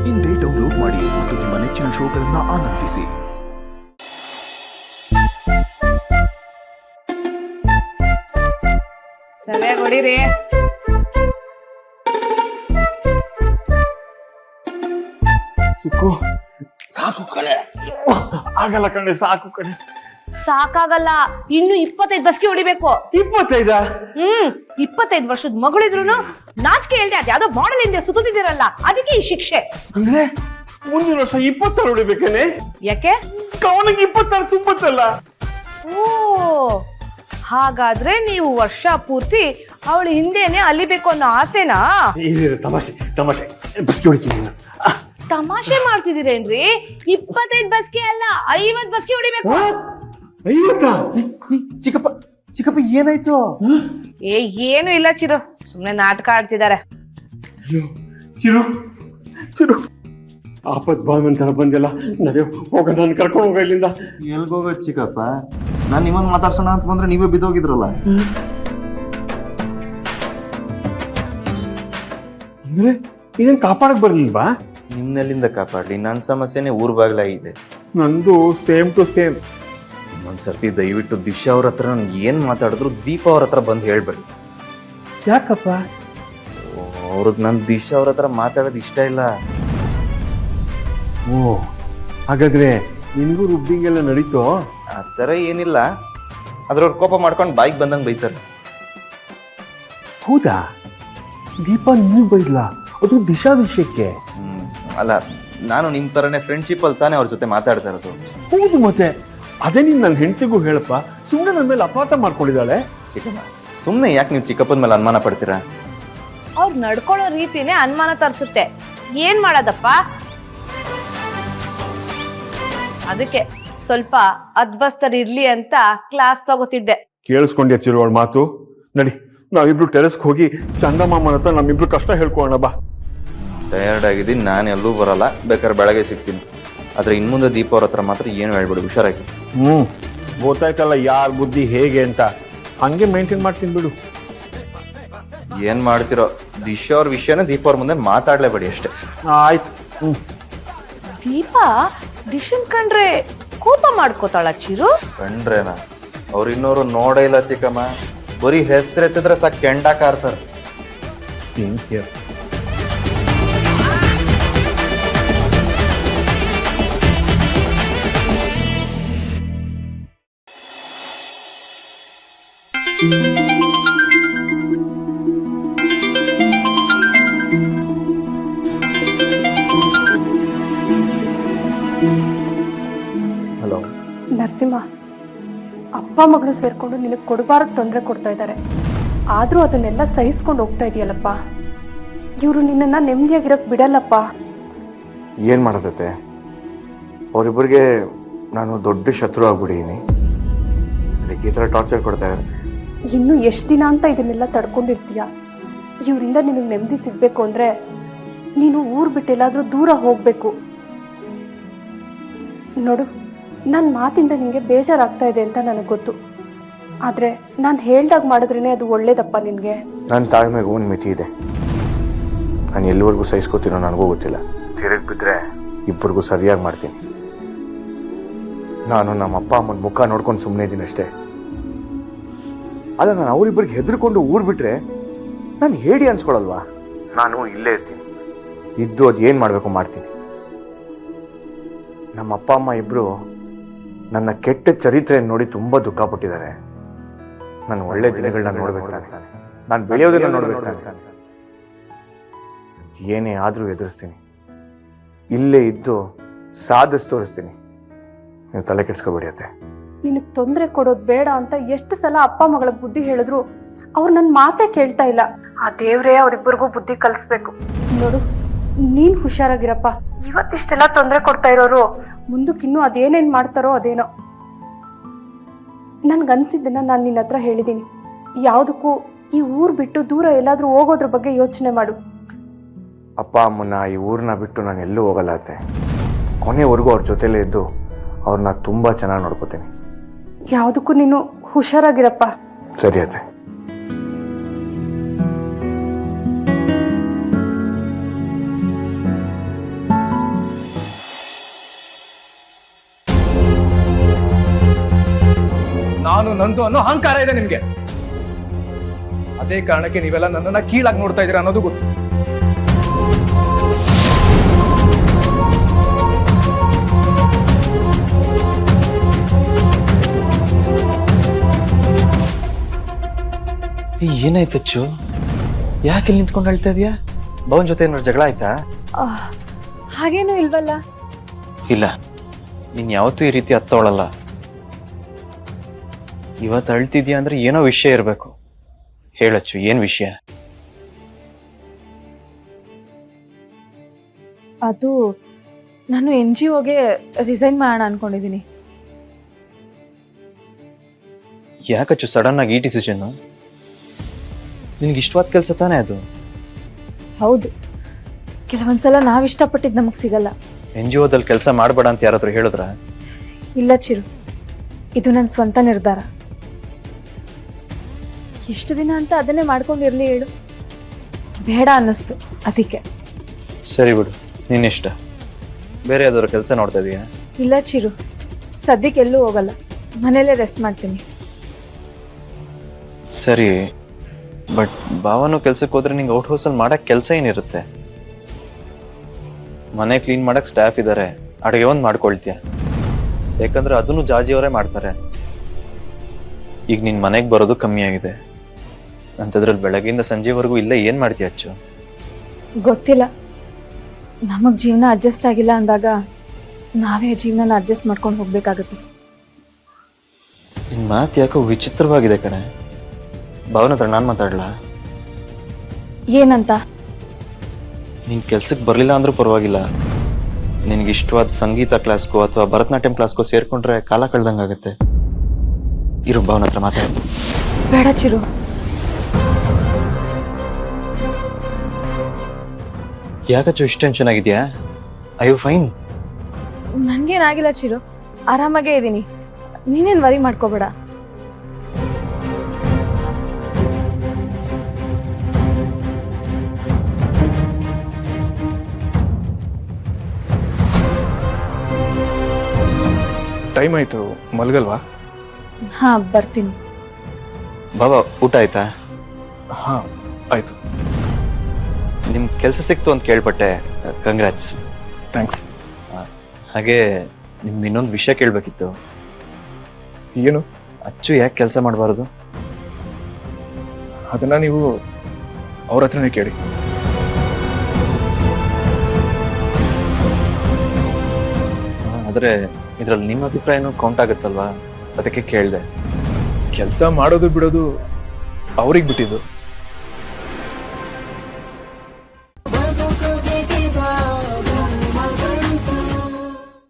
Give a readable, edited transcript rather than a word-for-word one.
ಇಂದೇ ಡೌನ್ಲೋಡ್ ಮಾಡಿ ಮತ್ತು ನಿಮ್ಮ ನೆಚ್ಚಿನ ಶೋಗಳನ್ನು ಆನಂದಿಸಿ. ಸರಿಯಾಗಿ ಹೊಡಿರಿ. ಸಾಕು ಕಣೆ, ಆಗಲ್ಲ ಕಣೆ, ಸಾಕು ಕಣೆ. ಸಾಕಾಗಲ್ಲ, ಇನ್ನು 25 ಬಸ್ಗೆ ಹೊಡಿಬೇಕು. 25? 25 ವರ್ಷದ ಮಗಳಿದ್ರು ನಾಚಿಕೆ ಹೇಳ್ದೆ ಅದ್ ಯಾವ್ದೋ ಮಾಡಲ್ ಇಂದ ಸುತ್ತಿದಿರಲ್ಲ, ಅದಕ್ಕೆ ಈ ಶಿಕ್ಷೆ. ಅಂದ್ರೆ ಮುಂದಿನ ವರ್ಷ 26 ಹೊಡಿಬೇಕೇನೆ? ಯಾಕೆ? ಅವನಿಗೆ 26 ತುಂಬತ್ತಲ್ಲ. ಓ, ಹಾಗಾದ್ರೆ ನೀವು ವರ್ಷ ಪೂರ್ತಿ ಅವಳ ಹಿಂದೆನೆ ಅಲಿಬೇಕು ಅನ್ನೋ ಆಸೆನಾ? ತಮಾಷೆ ತಮಾಷೆ, ಬಸ್ಗೆ ಹೊಡಿತೀನಿ. ತಮಾಷೆ ಮಾಡ್ತಿದ್ದೀರೇನ್ರಿ? 25 ಬಸ್ಗೆ ಅಲ್ಲ, 50 ಬಸ್ಗೆ ಹೊಡಿಬೇಕು. 50? ಚಿಕ್ಕಪ್ಪ ಏನಾಯ್ತು? ಏನು ಇಲ್ಲ ಚಿರು, ಸುಮ್ನೆ ನಾಟಕ ಆಡ್ತಿದ್ದಾರೆ. ಚಿರು ಚಿರು, ಆಪತ್ ಬಾಳ್ಮಂತರ ಬಂದಿಲ್ಲ, ನಡೆಯೋ ಹೋಗ, ನಾನು ಕರ್ಕೊಂಡು ಹೋಗ ಇಲ್ಲಿಂದ. ಎಲ್ಗೋಗೋ ಚಿಕ್ಕಪ್ಪ? ನಾನು ನಿಮ್ಮನ್ನು ಮಾತಾಡ್ಸೋಣ ಅಂತ ಬಂದ್ರೆ ನೀವೇ ಬಿದ್ದೋಗಿದ್ರಲ್ಲ. ಅಂದ್ರೆ ಇದನ್ನ ಕಾಪಾಡಕ್ ಬರ್ಲಿಲ್ವಾ? ನಿಮ್ನೆಲ್ಲಿಂದ ಕಾಪಾಡ್ಲಿ? ನನ್ನ ಸಮಸ್ಯೆನೇ ಊರ್ ಬಾಗ್ಲಾಗಿದೆ. ನಂದು ಸೇಮ್ ಟು ಸೇಮ್. ಒಂದ್ಸರ್ತಿ ದಯವಿಟ್ಟು ದಿಶಾ ಅವ್ರ ಹತ್ರ ನಾನು ಏನ್ ಮಾತಾಡಿದ್ರು ದೀಪ ಅವ್ರ ಹತ್ರ ಬಂದು ಹೇಳ್ಬೇಡಿ. ಯಾಕಪ್ಪ? ಅವ್ರಿಗೆ ನನ್ ದಿಶಾ ಅವ್ರ ಹತ್ರ ಮಾತಾಡೋದು ಇಷ್ಟ ಇಲ್ಲ. ಓ, ಹಾಗಾದ್ರೆ ನಿನಗೂ ರುಬ್ಬಿಂಗ್ ಎಲ್ಲ ನಡೀತೋ? ಆ ಥರ ಏನಿಲ್ಲ, ಅದ್ರವ್ರ ಕೋಪ ಮಾಡ್ಕೊಂಡು ಬಾಯಿಗೆ ಬಂದಂಗೆ ಬೈತಾರೆ. ಹೌದಾ? ದೀಪ ನಿನಗೆ ಬೈದ್ಲಾ? ಅದು ದಿಶಾ ವಿಷಯಕ್ಕೆ? ಅಲ್ಲ, ನಾನು ನಿಮ್ಮ ಥರನೇ ಫ್ರೆಂಡ್ಶಿಪ್ ಅಲ್ಲಿ ತಾನೇ ಅವ್ರ ಜೊತೆ ಮಾತಾಡ್ತಾ ಇರೋದು. ಹೌದು, ಮತ್ತೆ ಅದೇ ನೀನು ನನ್ನ ಹೆಂಡತಿಗೂ ಹೇಳಪ್ಪ. ಸುಮ್ಮನೆ ನನ್ನ ಮೇಲೆ ಅಪಾರ್ಥ ಮಾಡ್ಕೊಂಡಿದ್ದಾಳೆ. ಚಿಕ್ಕಮ್ಮ, ಸುಮ್ಮನೆ ಯಾಕೆ ನೀವು ಚಿಕ್ಕಪ್ಪನ ಮೇಲೆ ಅನುಮಾನ ಪಡ್ತೀರಾ? ಅವ್ರು ನಡ್ಕೊಳ್ಳೋ ರೀತಿನೇ ಅನುಮಾನ ತರಿಸುತ್ತೆ. ಏನ್ ಮಾಡೋದಪ್ಪ? ಅದಕ್ಕೆ ಸ್ವಲ್ಪ ಅದ್ಬಸ್ತರ್ ಇರ್ಲಿ ಅಂತ ಕ್ಲಾಸ್ ತಗೋತಿದ್ದೆ. ಕೇಳಿಸ್ಕೊಂಡ್ಯಾ ಚಿರು ಅವಳ ಮಾತು? ನಡಿ, ನಾವಿಬ್ರು ಟೆರೆಸ್ಗೆ ಹೋಗಿ ಚಂದಮಾಮನ ಹತ್ರ ನಮ್ಮಿಬ್ರು ಕಷ್ಟ ಹೇಳ್ಕೊಳ್ಳೋಣ ಬಾ. ಟಯರ್ಡ್ ಆಗಿದ್ದೀನಿ, ನಾನು ಎಲ್ಲೂ ಬರಲ್ಲ, ಬೇಕಾದ್ರೆ ಬೆಳಗ್ಗೆ ಸಿಗ್ತೀನಿ. ಆದ್ರೆ ಇನ್ಮುಂದೆ ದೀಪ ಅವ್ರ ಹತ್ರ ಮಾತ್ರ ಏನು ಹೇಳ್ಬಿಡು, ಹುಷಾರಾಗಿ. ಗೊತ್ತಾಯ್ತಲ್ಲ ಯಾರ ಬುದ್ಧಿ ಹೇಗೆ ಅಂತ, ಹಂಗೆ ಮೇಂಟೈನ್ ಮಾಡ್ತೀನಿ ಬಿಡು. ಏನ್ ಮಾಡ್ತಿರೋ? ದಿಶಾ ಅವ್ರ ವಿಷಯನ ದೀಪ ಅವ್ರ ಮುಂದೆ ಮಾತಾಡ್ಲೇಬೇಡಿ ಅಷ್ಟೇ. ಆಯ್ತು. ದೀಪ ದಿಶನ್ ಕಂಡ್ರೆ ಕೋಪ ಮಾಡ್ಕೋತಾಳ ಚಿರು? ಕಂಡ್ರೇನ? ಅವ್ರು ಇನ್ನೋರು ನೋಡೇ ಇಲ್ಲ ಚಿಕ್ಕಮ್ಮ, ಬರೀ ಹೆಸರೆತ್ತಿದ್ರೆ ಸಾಕು ಕೆಂಡ ಕಾರ್ತಾರೆ. ಹಲೋ ನರಸಿಂಹ, ಅಪ್ಪ ಮಗಳು ಸೇರ್ಕೊಂಡು ನಿನಗೆ ಕೊಡಬಾರದು ತೊಂದರೆ ಕೊಡ್ತಾ ಇದ್ದಾರೆ. ಆದರೂ ಅದನ್ನೆಲ್ಲ ಸಹಿಸ್ಕೊಂಡು ಹೋಗ್ತಾ ಇದೆಯಲ್ಲಪ್ಪ. ಇವರು ನಿನ್ನನ್ನು ನೆಮ್ಮದಿಯಾಗಿರೋಕ್ಕೆ ಬಿಡಲ್ಲಪ್ಪ. ಏನು ಮಾಡೋದತ್ತೆ? ಅವರಿಬ್ಬರಿಗೆ ನಾನು ದೊಡ್ಡ ಶತ್ರು ಆಗ್ಬಿಟ್ಟಿದ್ದೀನಿ. ಅದಕ್ಕೆ ಈ ಥರ ಟಾರ್ಚರ್ ಕೊಡ್ತಾ ಇದ್ದಾರೆ. ಇನ್ನೂ ಎಷ್ಟು ದಿನ ಅಂತ ಇದನ್ನೆಲ್ಲ ತಡ್ಕೊಂಡಿರ್ತೀಯ? ಇವರಿಂದ ನಿನಗೆ ನೆಮ್ಮದಿ ಸಿಗಬೇಕು ಅಂದರೆ ನೀನು ಊರು ಬಿಟ್ಟು ಎಲ್ಲಾದರೂ ದೂರ ಹೋಗಬೇಕು. ನೋಡು, ನನ್ನ ಮಾತಿಂದ ನಿನಗೆ ಬೇಜಾರಾಗ್ತಾ ಇದೆ ಅಂತ ನನಗೆ ಗೊತ್ತು. ಆದರೆ ನಾನು ಹೇಳ್ದಾಗ ಮಾಡಿದ್ರೇ ಅದು ಒಳ್ಳೇದಪ್ಪ ನಿನಗೆ. ನನ್ನ ತಾಳ್ಮೆಗೂ ಒಂದು ಮಿತಿ ಇದೆ. ನಾನು ಎಲ್ಲಿವರೆಗೂ ಸಹಿಸ್ಕೋತೀನೋ ನನಗೂ ಗೊತ್ತಿಲ್ಲ. ತಿರುಗಿ ಬಿದ್ದರೆ ಇಬ್ಬರಿಗೂ ಸರಿಯಾಗಿ ಮಾಡ್ತೀನಿ. ನಾನು ನಮ್ಮ ಅಪ್ಪ ಅಮ್ಮನ ಮುಖ ನೋಡ್ಕೊಂಡು ಸುಮ್ಮನೆ ಇದ್ದೀನಿ ಅಷ್ಟೇ. ಅಲ್ಲ, ನಾನು ಅವರಿಬ್ಬರಿಗೆ ಹೆದರ್ಕೊಂಡು ಊರು ಬಿಟ್ರೆ ನಾನು ಹೇಳಿ ಅನ್ಸ್ಕೊಳಲ್ವಾ? ನಾನು ಇಲ್ಲೇ ಇರ್ತೀನಿ, ಇದ್ದು ಅದು ಏನು ಮಾಡಬೇಕು ಮಾಡ್ತೀನಿ. ನಮ್ಮ ಅಪ್ಪ ಅಮ್ಮ ಇಬ್ಬರು ನನ್ನ ಕೆಟ್ಟ ಚರಿತ್ರೆಯನ್ನು ನೋಡಿ ತುಂಬ ದುಃಖ ಪಟ್ಟಿದ್ದಾರೆ. ನಾನು ಒಳ್ಳೆ ದಿನಗಳನ್ನ ನೋಡ್ಬೇಕು ತಾನೆ, ನಾನು ಬೆಳೆಯೋದನ್ನ ನೋಡ್ಬೇಕು ತಾನೆ. ಏನೇ ಆದರೂ ಎದುರಿಸ್ತೀನಿ, ಇಲ್ಲೇ ಇದ್ದು ಸಾಧಿಸಿ ತೋರಿಸ್ತೀನಿ. ನೀವು ತಲೆ ಕೆಡ್ಸ್ಕೊಬೇಡಿ ಅತ್ತೆ. ನಿನಗೆ ತೊಂದರೆ ಕೊಡೋದು ಬೇಡ ಅಂತ ಎಷ್ಟು ಸಲ ಅಪ್ಪ ಮಗಳ ಬುದ್ಧಿ ಹೇಳಿದ್ರು ಅವ್ರು ನನ್ನ ಮಾತೇ ಕೇಳ್ತಾ ಇಲ್ಲ. ಆ ದೇವ್ರೇ ಅವರಿಬ್ಬರಿಗೂ ಬುದ್ಧಿ ಕಲಿಸ್ಬೇಕು. ನೋಡು, ನೀನ್ ಹುಷಾರಾಗಿರಪ್ಪ. ಇವತ್ತಿಷ್ಟೆಲ್ಲ ತೊಂದರೆ ಕೊಡ್ತಾ ಇರೋರು ಮುಂದಕ್ಕಿನ್ನೂ ಅದೇನೇನು ಮಾಡ್ತಾರೋ ಅದೇನೋ. ನನ್ಗನ್ಸಿದ್ದನ್ನ ನಾನು ನಿನ್ನ ಹತ್ರ ಹೇಳಿದ್ದೀನಿ. ಯಾವುದಕ್ಕೂ ಈ ಊರು ಬಿಟ್ಟು ದೂರ ಎಲ್ಲಾದರೂ ಹೋಗೋದ್ರ ಬಗ್ಗೆ ಯೋಚನೆ ಮಾಡು. ಅಪ್ಪ ಅಮ್ಮನ ಈ ಊರನ್ನ ಬಿಟ್ಟು ನಾನು ಎಲ್ಲೂ ಹೋಗಲ್ಲ ಅತ್ತೆ. ಕೊನೆವರೆಗೂ ಅವ್ರ ಜೊತೆಲೇ ಇದ್ದು ಅವ್ರನ್ನ ತುಂಬ ಚೆನ್ನಾಗಿ ನೋಡ್ಕೋತೀನಿ. ಯಾವುದಕ್ಕೂ ನೀನು ಹುಷಾರಾಗಿರಪ್ಪ. ಸರಿ ಅತ್ತೆ. ನಾನು ನಂದು ಅನ್ನೋ ಅಹಂಕಾರ ಇದೆ ನಿಮ್ಗೆ. ಅದೇ ಕಾರಣಕ್ಕೆ ನೀವೆಲ್ಲ ನನ್ನನ್ನ ಕೀಳಾಗಿ ನೋಡ್ತಾ ಇದ್ದೀರಾ ಅನ್ನೋದು ಗೊತ್ತು. ಏನಾಯ್ತಚ್ಚು? ಯಾಕೆ ಇಲ್ಲಿ ನಿಂತ್ಕೊಂಡು ಹೇಳ್ತಾ ಇದೀಯಾ? ಭವನ್ ಜೊತೆ ಏನಾದ್ರು ಜಗಳ ಆಯ್ತಾ? ಹಾಗೇನೂ ಇಲ್ವಲ್ಲ. ಇಲ್ಲ, ನೀನ್ ಯಾವತ್ತೂ ಈ ರೀತಿ ಹತ್ತೋಳಲ್ಲ. ಇವತ್ತು ಅಳ್ತಿದ್ಯಾ ಅಂದ್ರೆ ಏನೋ ವಿಷಯ ಇರಬೇಕು. ಹೇಳಚ್ಚು, ಏನ್ ವಿಷಯ? ಅದು ನಾನು NGOಗೆ ರಿಸೈನ್ ಮಾಡೋಣ ಅನ್ಕೊಂಡಿದ್ದೀನಿ. ಯಾಕಚ್ಚು ಸಡನ್ ಆಗಿ ಈ ಡಿಸಿಷನ್? ನಿನ್ಗೆ ಇಷ್ಟವಾದ ಕೆಲಸ ತಾನೇ ಅದು? ಹೌದು, ಕೆಲವೊಂದ್ಸಲ ನಾವು ಇಷ್ಟಪಟ್ಟಿದ್ದು ನಮಗೆ ಸಿಗಲ್ಲ. NGOದಲ್ಲಿ ಕೆಲಸ ಮಾಡಬೇಡ ಅಂತ ಯಾರಾದ್ರೂ ಹೇಳಿದ್ರ? ಇಲ್ಲ ಚಿರು, ಇದು ನನ್ನ ಸ್ವಂತ ನಿರ್ಧಾರ. ಎಷ್ಟು ದಿನ ಅಂತ ಅದನ್ನೇ ಮಾಡ್ಕೊಂಡಿರ್ಲಿ ಹೇಳು? ಬೇಡ ಅನ್ನಿಸ್ತು, ಅದಕ್ಕೆ. ಸರಿ ಬಿಡು, ನಿನ್ನಿಷ್ಟ. ಬೇರೆ ಯಾವ್ದಾದ್ರು ಕೆಲಸ ನೋಡ್ತಾ ಇದೀಯಾ? ಇಲ್ಲ ಚಿರು, ಸದ್ಯಕ್ಕೆ ಎಲ್ಲೂ ಹೋಗಲ್ಲ, ಮನೇಲೇ ರೆಸ್ಟ್ ಮಾಡ್ತೀನಿ. ಸರಿ, ಬಟ್ ಭಾವನು ಕೆಲ್ಸಕ್ಕೆ ಹೋದ್ರೆ ನಿಂಗೆ ಔಟ್ ಹೌಸಲ್ಲಿ ಮಾಡಕ್ ಕೆಲಸ ಏನಿರುತ್ತೆ? ಮನೆ ಕ್ಲೀನ್ ಮಾಡಕ್ ಸ್ಟಾಫ್ ಇದ್ದಾರೆ, ಅಡುಗೆ ಒಂದು ಮಾಡ್ಕೊಳ್ತೀಯ. ಯಾಕಂದ್ರೆ ಅದನ್ನು ಜಾಜಿಯವರೇ ಮಾಡ್ತಾರೆ. ಈಗ ನಿನ್ ಮನೆಗೆ ಬರೋದು ಕಮ್ಮಿ ಆಗಿದೆ ಅಂತದ್ರಲ್ಲಿ ಬೆಳಗ್ಗೆಯಿಂದ ಸಂಜೆವರೆಗೂ ಇಲ್ಲೇ ಏನ್ ಮಾಡ್ತೀಯ ಅಚ್ಚು? ಗೊತ್ತಿಲ್ಲ, ನಮಗ್ ಜೀವನ ಅಡ್ಜಸ್ಟ್ ಆಗಿಲ್ಲ ಅಂದಾಗ ನಾವೇ ಜೀವನ ಅಡ್ಜಸ್ಟ್ ಮಾಡ್ಕೊಂಡು ಹೋಗ್ಬೇಕಾಗುತ್ತೆ. ನಿನ್ ಮಾತು ಯಾಕೋ ವಿಚಿತ್ರವಾಗಿದೆ ಕಣೆ. ಭಾವನ ಹತ್ರ ನಾನು ಮಾತಾಡ್ಲಾ? ಏನಂತ? ನೀನ್ ಕೆಲ್ಸಕ್ಕೆ ಬರಲಿಲ್ಲ ಅಂದ್ರೂ ಪರವಾಗಿಲ್ಲ, ನಿನಗೆ ಇಷ್ಟವಾದ ಸಂಗೀತ ಕ್ಲಾಸ್ಗೋ ಅಥವಾ ಭರತನಾಟ್ಯಂ ಕ್ಲಾಸ್ಗೋ ಸೇರ್ಕೊಂಡ್ರೆ ಕಾಲ ಕಳ್ದಂಗಾಗತ್ತೆ. ಇರು, ಭಾವನ ಹತ್ರ ಮಾತಾಡ. ಬೇಡ ಚಿರು. ಯಾಕಚ್ಚು ಇಷ್ಟು ಟೆನ್ಷನ್ ಆಗಿದ್ಯಾ? I you fine? ನನ್ಗೇನಾಗಿಲ್ಲ ಚಿರು, ಆರಾಮಾಗೇ ಇದ್ದೀನಿ. ನೀನೇನು ವರಿ ಮಾಡ್ಕೋಬೇಡ. ಟೈಮ್ ಆಯ್ತು, ಮಲ್ಗಲ್ವಾ? ಹಾ, ಬರ್ತೀನಿ. ಬಾಬಾ, ಊಟ ಆಯ್ತಾ? ಹಾ ಆಯ್ತು. ನಿಮ್ ಕೆಲಸ ಸಿಕ್ತು ಅಂತ ಕೇಳ್ಪಟ್ಟೆ, ಕಂಗ್ರಾಟ್ಸ್. ಥ್ಯಾಂಕ್ಸ್. ಹಾಗೆ ನಿಮ್ದು ಇನ್ನೊಂದು ವಿಷಯ ಕೇಳಬೇಕಿತ್ತು. ಏನು? ಅಚ್ಚು ಯಾಕೆ ಕೆಲಸ ಮಾಡಬಾರ್ದು? ಅದನ್ನ ನೀವು ಅವ್ರ ಹತ್ರನೇ ಕೇಳಿ. ಆದರೆ ಇದರಲ್ಲಿ ನಿಮ್ಮ ಅಭಿಪ್ರಾಯನೂ ಕೌಂಟ್ ಆಗುತ್ತಲ್ವಾ, ಅದಕ್ಕೆ ಕೇಳಿದೆ. ಕೆಲಸ ಮಾಡೋದು ಬಿಡೋದು ಅವ್ರಿಗೆ ಬಿಟ್ಟಿದ್ದು.